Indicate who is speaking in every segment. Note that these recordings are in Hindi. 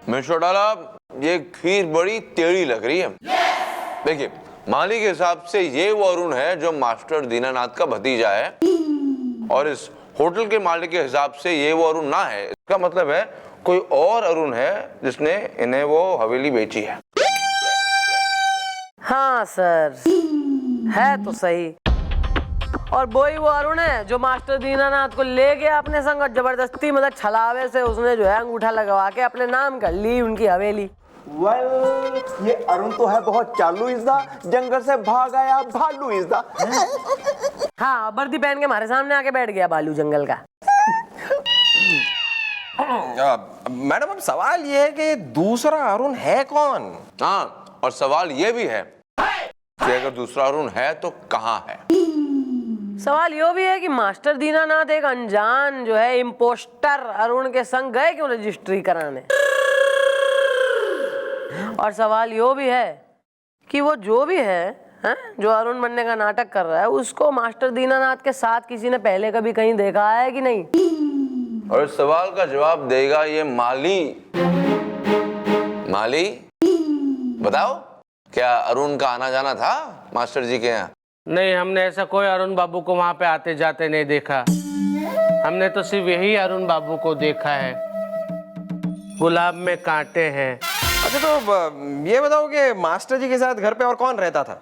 Speaker 1: मिस्टर डाला, ये खीर बड़ी टेढ़ी लग रही है। देखिए, माली के हिसाब से ये वो अरुण है जो मास्टर दीनानाथ का भतीजा है, और इस होटल के मालिक के हिसाब से ये वो अरुण ना है। इसका मतलब है कोई और अरुण है जिसने इन्हें वो हवेली बेची है।
Speaker 2: हाँ सर, है तो सही। और वही वो अरुण है जो मास्टर दीनानाथ को ले गया अपने संग और जबरदस्ती मतलब छलावे से उसने जो है अंगूठा लगवा के अपने नाम कर ली उनकी हवेली।
Speaker 3: ये अरुण तो है बहुत चालू इज़्दा, जंगल से भाग आया भालू इज़्दा।
Speaker 2: हाँ, वर्दी पहन के हमारे सामने आके बैठ गया भालू जंगल का।
Speaker 4: मैडम, अब सवाल ये है कि दूसरा अरुण है कौन?
Speaker 1: हाँ, और सवाल ये भी है कि अगर दूसरा अरुण है तो कहाँ है।
Speaker 2: सवाल यो भी है कि मास्टर दीनानाथ एक अनजान जो है इम्पोस्टर अरुण के संग गए क्यों रजिस्ट्री कराने। और सवाल यो भी है कि वो जो भी है जो अरुण बनने का नाटक कर रहा है उसको मास्टर दीनानाथ के साथ किसी ने पहले कभी कहीं देखा है कि नहीं।
Speaker 1: और इस सवाल का जवाब देगा ये माली। माली, बताओ, क्या अरुण का आना जाना था मास्टर जी के यहाँ?
Speaker 5: नहीं, हमने ऐसा कोई अरुण बाबू को वहां पे आते जाते नहीं देखा। हमने तो सिर्फ यही अरुण बाबू को देखा है, गुलाब में कांटे हैं।
Speaker 4: अच्छा, तो ये बताओ कि मास्टर जी के साथ घर पे और कौन रहता था?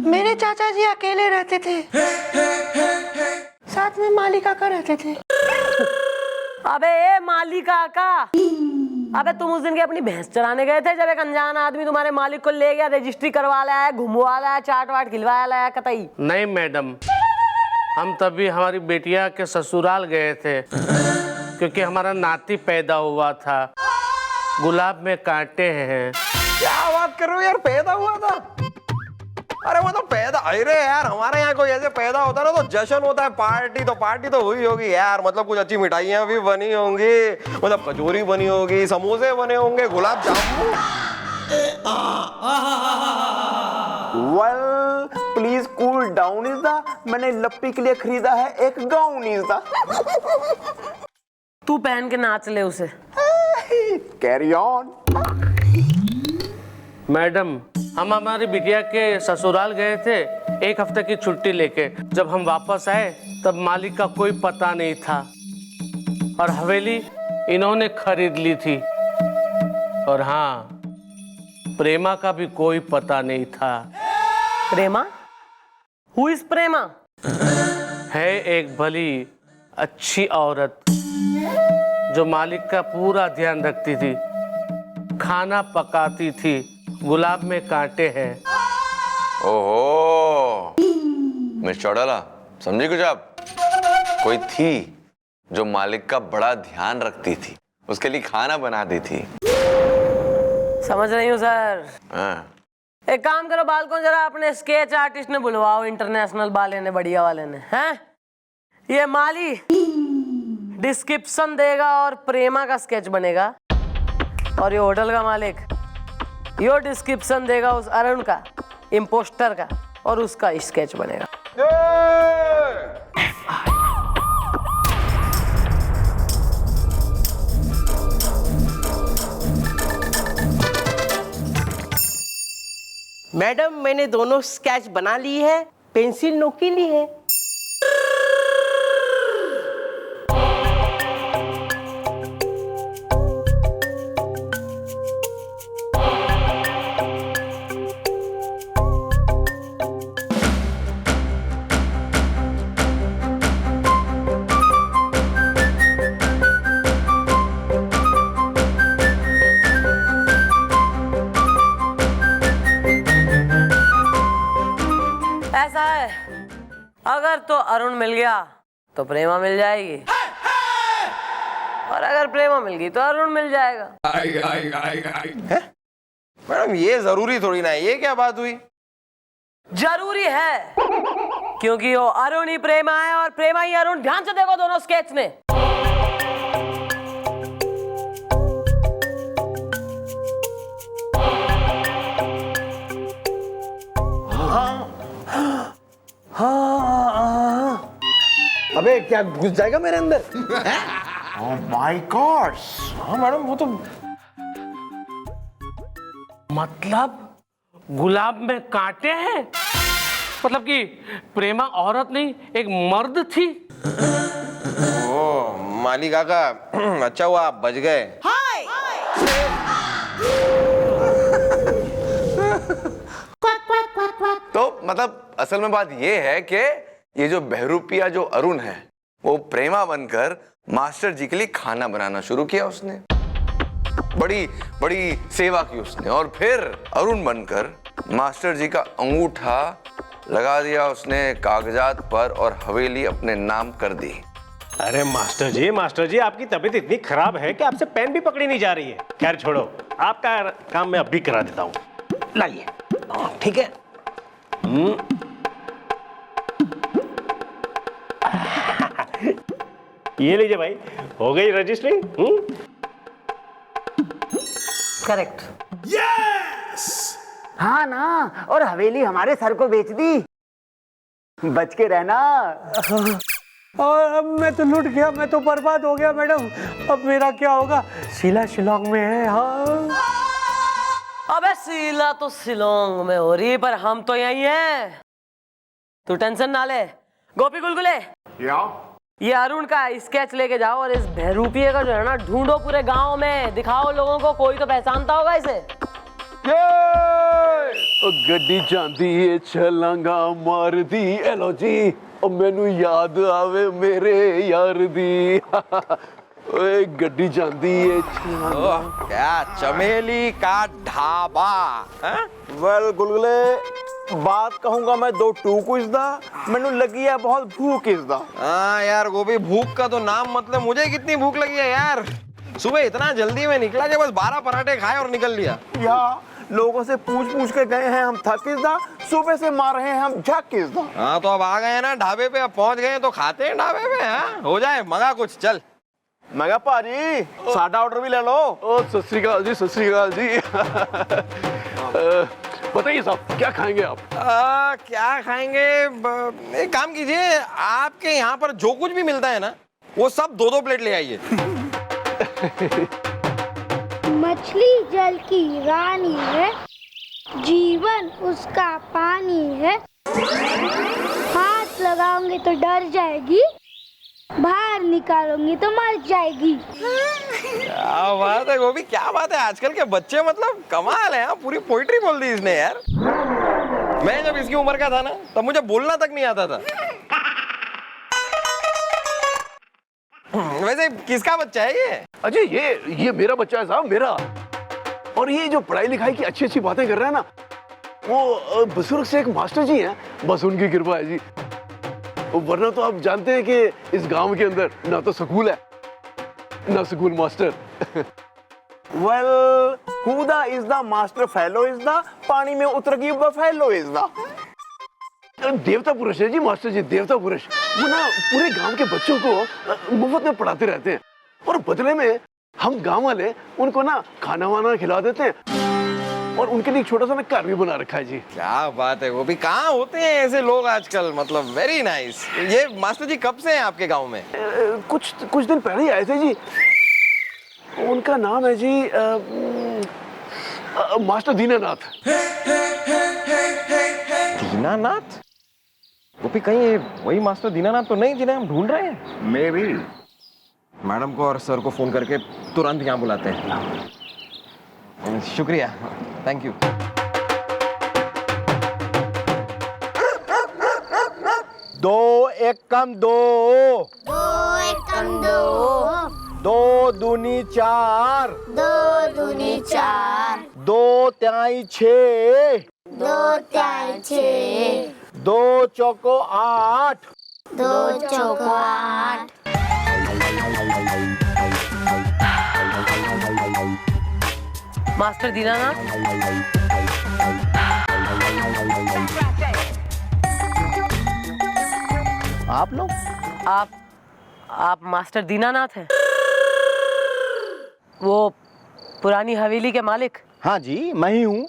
Speaker 6: मेरे चाचा जी अकेले रहते थे, साथ में माली काका रहते थे।
Speaker 2: अबे ए माली काका, अबे तुम उस दिन के अपनी भैंस चराने गए थे जब एक अनजान आदमी तुम्हारे मालिक को ले गया, रजिस्ट्री करवा लाया, घुमवा लाया, चाट वाट खिलवाया लाया कतई?
Speaker 5: नहीं मैडम, हम तभी हमारी बेटिया के ससुराल गए थे क्योंकि हमारा नाती पैदा हुआ था। गुलाब में कांटे हैं।
Speaker 4: क्या बात कर रहे हो यार, पैदा हुआ था? अरे वो तो पैदा, अरे यार हमारे यहाँ कोई ऐसे पैदा होता है ना तो जश्न होता है, पार्टी तो हुई होगी यार। मतलब कुछ अच्छी मिठाइयाँ भी बनी होंगी, मतलब कचौरी बनी होगी, समोसे बने होंगे, gulab jamun.
Speaker 3: Please cool down इज़्दा, मैंने लप्पी के लिए खरीदा है एक गाउन इज़्दा।
Speaker 2: तू पहन के नाच ले उसे।
Speaker 3: Carry on.
Speaker 5: मैडम, हम हमारी बिटिया के ससुराल गए थे एक हफ्ते की छुट्टी लेके। जब हम वापस आए तब मालिक का कोई पता नहीं था और हवेली इन्होंने खरीद ली थी। और हाँ, प्रेमा का भी कोई पता नहीं था।
Speaker 2: प्रेमा? हु इज प्रेमा?
Speaker 5: है एक भली अच्छी औरत जो मालिक का पूरा ध्यान रखती थी, खाना पकाती थी, गुलाब में कांटे हैं।
Speaker 1: ओहो, मिस चौड़ाला, समझी कुछ आप? कोई थी जो मालिक का बड़ा ध्यान रखती थी, उसके लिए खाना बनाती थी।
Speaker 2: समझ रही हूँ सर।
Speaker 1: हाँ।
Speaker 2: एक काम करो बालकों, जरा अपने स्केच आर्टिस्ट ने बुलवाओ, इंटरनेशनल वाले ने, बढ़िया वाले ने। हैं? ये माली डिस्क्रिप्शन देगा और प्रेमा का स्केच बनेगा, और ये होटल का मालिक यो डिस्क्रिप्शन देगा उस अरुण का, इम्पोस्टर का, और उसका स्केच बनेगा।
Speaker 6: मैडम, मैंने दोनों स्केच बना ली है, पेंसिल नोकीली है।
Speaker 2: ऐसा है, अगर तो अरुण मिल गया तो प्रेमा मिल जाएगी, और अगर प्रेमा मिल गई तो अरुण मिल जाएगा।
Speaker 4: मैडम, ये जरूरी थोड़ी ना है। ये क्या बात हुई?
Speaker 2: जरूरी है, क्योंकि वो अरुण ही प्रेमा है और प्रेमा ही अरुण। ध्यान से देखो दोनों स्केच में।
Speaker 3: अबे क्या घुस जाएगा मेरे अंदर? Oh my God.
Speaker 4: हाँ मैडम, वो तो
Speaker 5: मतलब गुलाब में कांटे हैं? मतलब कि प्रेमा औरत नहीं एक मर्द थी?
Speaker 4: ओ माली काका, अच्छा हुआ आप बच गए।
Speaker 1: तो मतलब असल में बात ये है कि ये जो बहरूपिया जो अरुण है वो प्रेमा बनकर मास्टर जी के लिए खाना बनाना शुरू किया उसने। बड़ी बड़ी सेवा की उसने और फिर अरुण बनकर मास्टर जी का अंगूठा लगा दिया उसने कागजात पर और हवेली अपने नाम कर दी।
Speaker 7: अरे मास्टर जी आपकी तबीयत इतनी खराब है कि आपसे पेन भी पकड़ी नहीं जा रही है। खैर छोड़ो, आपका काम मैं अभी करा देता हूँ। लाइए, ठीक है। ये लीजिए भाई, हो गई रजिस्ट्री।
Speaker 2: करेक्ट।
Speaker 3: हाँ ना, और हवेली हमारे सर को बेच दी। बच के रहना।
Speaker 7: और अब मैं तो लुट गया, मैं तो बर्बाद हो गया मैडम। अब मेरा क्या होगा? शीला शिलोंग में है। हाँ
Speaker 2: अबे शीला तो शिलोंग में हो रही, पर हम तो यही हैं। तू टेंशन ना ले। गोपी गुलगुले, ये अरुण का स्केच लेके जाओ और इस बहरूपिये का जो है ना ढूंढो पूरे गांव में, दिखाओ लोगों को, कोई तो पहचानता होगा इसे।
Speaker 8: गड्डी जांदी है छलांगा मार दी एलो जी, और मैनू याद आवे मेरे यार दी। ओए गड्डी जांदी है छलांगा।
Speaker 4: क्या चमेली का ढाबा।
Speaker 3: वेल गुलगुले, बात कहूंगा मैं दो टूक इसदा, मैनू लगी है बहुत भूख इसदा।
Speaker 4: हाँ यार गोभी, भूख का तो नाम मतलब मुझे कितनी भूख लगी है यार। सुबह इतना जल्दी में निकला कि बस 12 पराठे खाए और निकल लिया।
Speaker 3: या लोगों से पूछ के गए हैं हम थक इसदा, सुबह से मार रहे हैं हम झक इसदा।
Speaker 4: हाँ तो अब आ गए ना ढाबे पे, अब पहुंच गए तो खाते हैं ढाबे पे। हाँ हो जाए, मंगा कुछ चल।
Speaker 3: मैं पाजी सादा ऑर्डर भी ले लो।
Speaker 8: ओ सत श्री अकाल जी, सत श्री अकाल जी। बताइए साहब क्या खाएंगे आप?
Speaker 4: क्या खाएंगे? एक काम कीजिए, आपके यहाँ पर जो कुछ भी मिलता है ना वो सब 2-2 प्लेट ले आइए।
Speaker 9: मछली जल की रानी है, जीवन उसका पानी है। हाथ लगाओगे तो डर जाएगी, बाहर निकालोगे तो मर जाएगी।
Speaker 4: क्या बात है गोभी, क्या बात है। आजकल के बच्चे मतलब कमाल है। पूरी पोइट्री बोल दी इसने यार। मैं जब इसकी उम्र का था ना तब मुझे बोलना तक नहीं आता था। वैसे किसका बच्चा है ये?
Speaker 8: अजय ये मेरा बच्चा है साहब, मेरा। और ये जो पढ़ाई लिखाई की अच्छी अच्छी बातें कर रहा है ना, वो बुजुर्ग से एक मास्टर जी हैं, बस उनकी कृपा है जी। वरना तो आप जानते हैं कि इस गांव के अंदर ना तो स्कूल है ना school master.
Speaker 3: Well Huda is the master fellow is the, पानी में उतर गई बफेलो इज द।
Speaker 8: देवता पुरुष है जी मास्टर जी, देवता पुरुष। वो ना पूरे गांव के बच्चों को मुफ्त में पढ़ाते रहते हैं, और बदले में हम गांव वाले उनको ना खाना वाना खिला देते हैं, और उनके लिए एक छोटा सा ना घर भी बना रखा है जी।
Speaker 4: क्या बात है वो भी, कहाँ होते हैं ऐसे लोग आजकल, मतलब वेरी नाइस। ये मास्टर जी कब से हैं आपके गांव में?
Speaker 8: कुछ दिन पहले ही आए थे जी। उनका नाम है जी मास्टर दीनानाथ।
Speaker 4: दीनानाथ? वो भी कहीं वही मास्टर दीनानाथ तो नहीं जिन्हें हम ढूंढ रहे हैं?
Speaker 3: मे भी।
Speaker 4: मैडम को और सर को फोन करके तुरंत यहाँ बुलाते हैं। शुक्रिया, थैंक यू।
Speaker 3: दो एक कम दो,
Speaker 9: दो एक कम दो,
Speaker 3: दो दूनी चार,
Speaker 9: दो दूनी चार,
Speaker 3: दो त्याई छः,
Speaker 9: दो त्याई छः,
Speaker 3: दो चौको आठ,
Speaker 9: दो चौको आठ।
Speaker 2: मास्टर दीनानाथ,
Speaker 3: आप लोग?
Speaker 2: आप मास्टर दीनानाथ हैं? वो पुरानी हवेली के मालिक?
Speaker 3: हाँ जी मैं ही हूँ।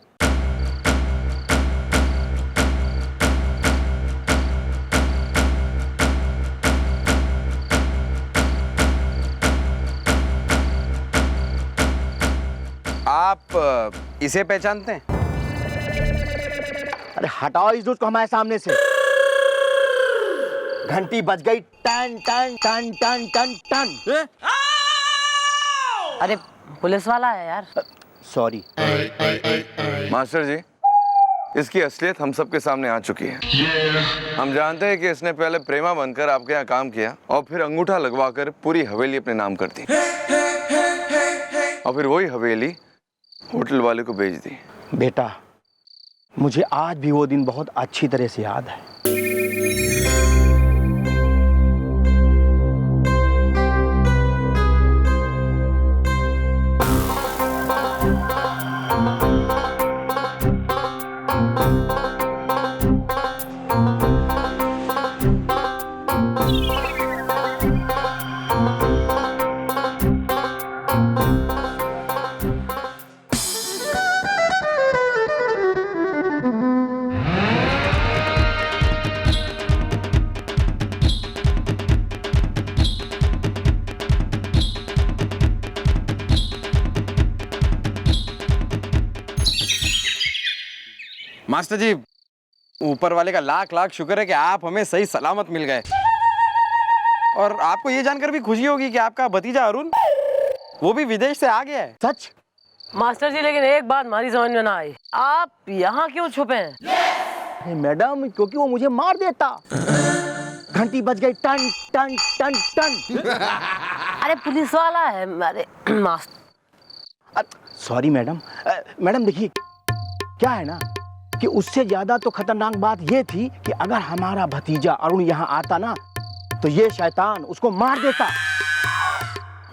Speaker 4: आप इसे पहचानते हैं?
Speaker 3: अरे हटाओ इस दूध को हमारे सामने से। घंटी बज गई, टन टन टन टन टन टन।
Speaker 2: अरे पुलिस वाला है यार।
Speaker 3: सॉरी।
Speaker 1: मास्टर जी, इसकी असलियत हम सबके सामने आ चुकी है। हम जानते हैं कि इसने पहले प्रेमा बनकर आपके यहाँ काम किया और फिर अंगूठा लगवाकर पूरी हवेली अपने नाम कर दी और फिर वही हवेली होटल वाले को बेच दी।
Speaker 3: बेटा, मुझे आज भी वो दिन बहुत अच्छी तरह से याद है।
Speaker 4: मास्टर जी, ऊपर वाले का लाख लाख शुक्र है कि आप हमें सही सलामत मिल गए। और आपको ये जानकर भी खुशी होगी कि आपका भतीजा अरुण वो भी विदेश से आ गया है।
Speaker 3: सच?
Speaker 2: मास्टर जी, लेकिन एक बात हमारी समझ में ना आई, आप यहाँ क्यों छुपे हैं?
Speaker 3: अरे मैडम, क्योंकि वो मुझे मार देता। घंटी बज गई, टन टन टन टन।
Speaker 2: अरे पुलिस वाला है। अरे मास्टर,
Speaker 3: सॉरी मैडम। मैडम देखिए, क्या है ना कि उससे ज्यादा तो खतरनाक बात ये थी कि अगर हमारा भतीजा अरुण यहाँ आता ना तो ये शैतान उसको मार देता।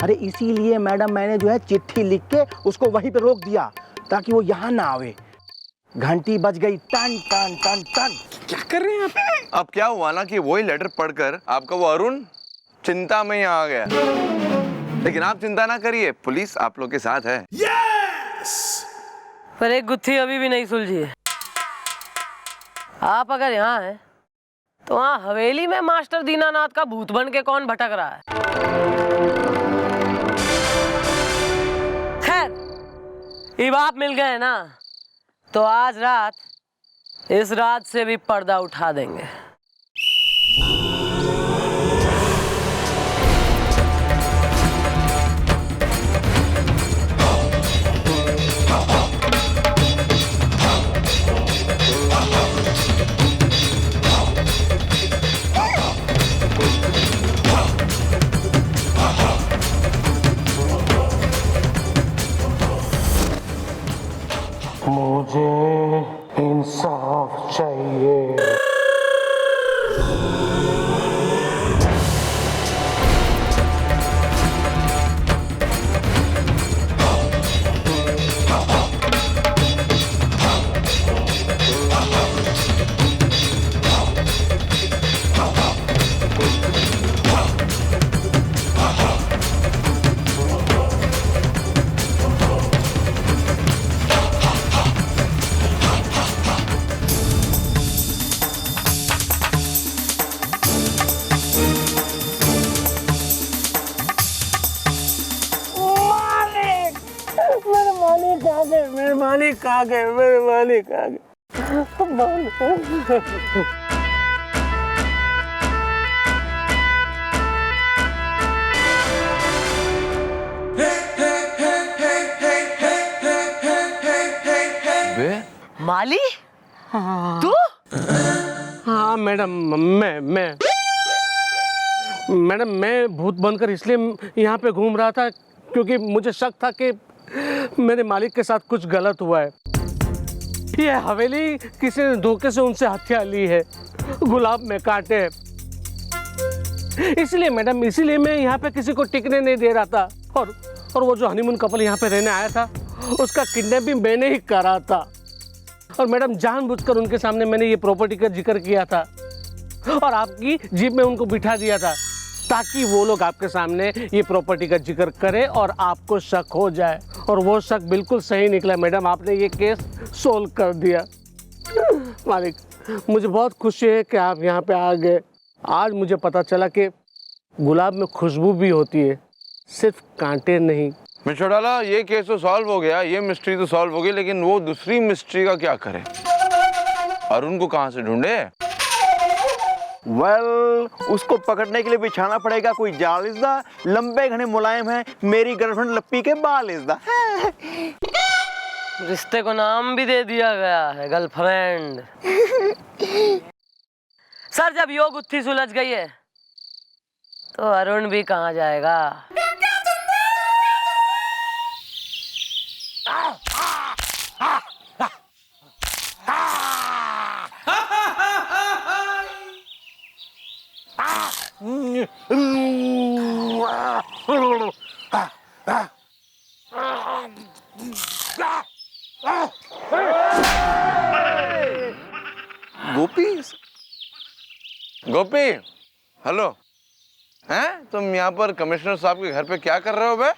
Speaker 3: अरे इसीलिए मैडम मैंने जो है चिट्ठी लिख के उसको वहीं पे रोक दिया ताकि वो यहाँ ना आवे। घंटी बज गई, टन टन टन टन।
Speaker 4: क्या कर रहे हैं आप?
Speaker 1: अब क्या हुआ ना कि वही लेटर पढ़कर आपका वो अरुण चिंता में यहाँ आ गया। लेकिन आप चिंता ना करिए, पुलिस आप लोग के साथ है।
Speaker 2: पर एक गुत्थी अभी भी नहीं सुलझी है। आप अगर यहाँ हैं तो वहाँ हवेली में मास्टर दीनानाथ का भूत बन के कौन भटक रहा है? खैर, अब आप मिल गए ना, तो आज रात इस रात से भी पर्दा उठा देंगे।
Speaker 5: मुझे इंसाफ चाहिए। मेरे मालिक कहाँ गए? मेरे मालिक कहाँ गए?
Speaker 2: माली, तू?
Speaker 5: हाँ मैडम, मैडम मैं भूत बनकर इसलिए यहाँ पे घूम रहा था क्योंकि मुझे शक था कि मेरे मालिक के साथ कुछ गलत हुआ है। ये हवेली किसी ने धोखे से उनसे हत्या ली है, गुलाब में कांटे हैं। इसलिए मैडम, इसीलिए मैं यहाँ पे किसी को टिकने नहीं दे रहा था। और वो जो हनीमून कपल यहाँ पे रहने आया था, उसका किडनैप भी मैंने ही करा था। और मैडम, जानबूझकर उनके सामने मैंने ये प्रॉपर्टी का जिक्र किया था और आपकी जीप में उनको बिठा दिया था ताकि वो लोग आपके सामने ये प्रॉपर्टी का जिक्र करें और आपको शक हो जाए। और वो शक बिल्कुल सही निकला मैडम, आपने ये केस सोल्व कर दिया। मालिक, मुझे बहुत खुशी है कि आप यहाँ पे आ गए। आज मुझे पता चला कि गुलाब में खुशबू भी होती है, सिर्फ कांटे नहीं।
Speaker 1: मिस्टर डाला, ये केस तो सॉल्व हो गया, ये मिस्ट्री तो सॉल्व हो गई, लेकिन वो दूसरी मिस्ट्री का क्या करें? अरुण को कहां से ढूंढे?
Speaker 3: उसको पकड़ने के लिए बिछाना पड़ेगा कोई जाल इसदा, लंबे घने मुलायम है, मेरी गर्लफ्रेंड लप्पी के बाल इसदा।
Speaker 2: रिश्ते को नाम भी दे दिया गया है, गर्लफ्रेंड। सर, जब योग गुत्थी सुलझ गई है तो अरुण भी कहाँ जाएगा?
Speaker 1: गोपी, हेलो। हैं? तुम यहाँ पर कमिश्नर साहब के घर पे क्या कर रहे हो बे?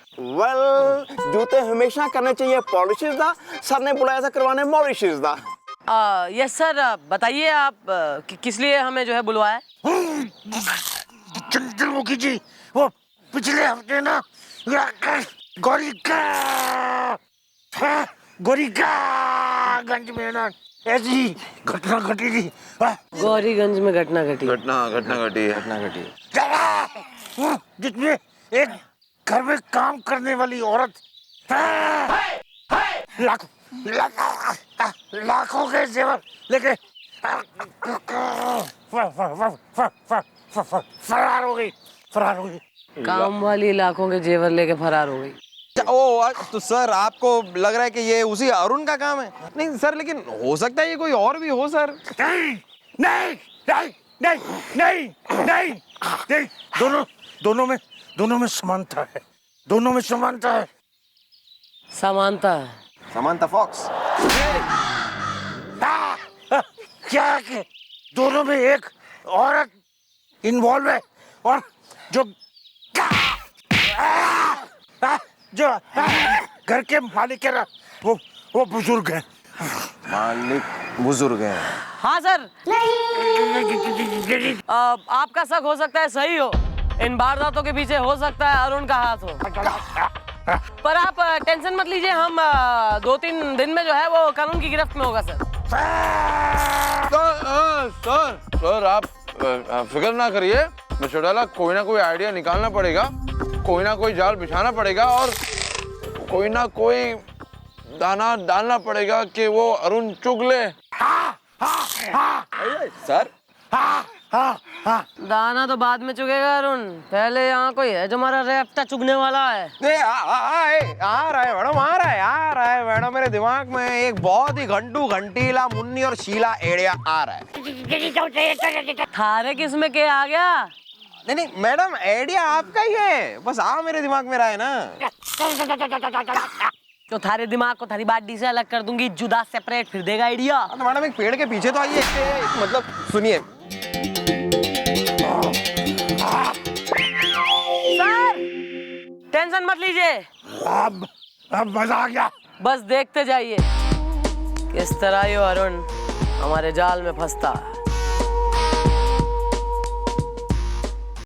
Speaker 3: जूते हमेशा करने चाहिए पॉलिशेस दा, सर ने बुलाया था करवाने मॉरिशेस दा।
Speaker 2: यस सर, बताइए आप किस लिए हमें जो है बुलवाया?
Speaker 10: चंद्रमुखी जी, वो पिछले हफ्ते ना गंज में ना ऐसी घटना घटी थी।
Speaker 2: गौरीगंज में घटना घटी है।
Speaker 1: घटना घटी है।
Speaker 10: जिसमें एक घर में काम करने वाली औरत लाखों के जेवर लेके फरार हो गई।
Speaker 2: काम वाली लाखों के जेवर लेके फरार हो गई।
Speaker 4: ओ, तो सर आपको लग रहा है कि ये उसी अरुण का काम है? नहीं सर, लेकिन हो सकता है ये कोई और भी हो सर।
Speaker 10: नहीं, दोनों में समानता है।
Speaker 4: समांता फॉक्स।
Speaker 10: क्या है कि दोनों में एक औरत इन्वॉल्व है और जो घर के मालिक है ना, वो बुजुर्ग है।
Speaker 4: मालिक बुजुर्ग है।
Speaker 2: हाँ सर, आपका शक हो सकता है सही हो, इन वारदातों के पीछे हो सकता है अरुण का हाथ हो, पर आप टेंशन मत लीजिए, हम 2-3 दिन में जो है वो कानून की गिरफ्त में होगा सर।
Speaker 1: सर आप फिक्र ना करिए मिस्टर डाला, कोई ना कोई आइडिया निकालना पड़ेगा, कोई ना कोई जाल बिछाना पड़ेगा और कोई ना कोई दाना डालना पड़ेगा कि वो अरुण चुग ले।
Speaker 4: सर
Speaker 2: दाना तो बाद में चुगेगा अरुण, पहले यहाँ कोई है जो हमारा रेफ्ता चुगने वाला है।
Speaker 4: आ रहा है मैडम, मेरे दिमाग में एक बहुत ही घंटीला मुन्नी और शीला एड़िया आ रहा है।
Speaker 2: थारे किस में के आ गया?
Speaker 4: नहीं मैडम, आइडिया आपका ही है, बस मेरे दिमाग में रहा है ना।
Speaker 2: तो थारे दिमाग को थारी बाडी से अलग कर दूंगी, जुदा सेपरेट, फिर देगा आइडिया।
Speaker 4: तो मैडम एक पेड़ के पीछे तो आइए, मतलब सुनिए।
Speaker 2: सर टेंशन मत लीजिए,
Speaker 10: अब मजा आ गया।
Speaker 2: बस देखते जाइए किस तरह ये अरुण हमारे जाल में फंसता है।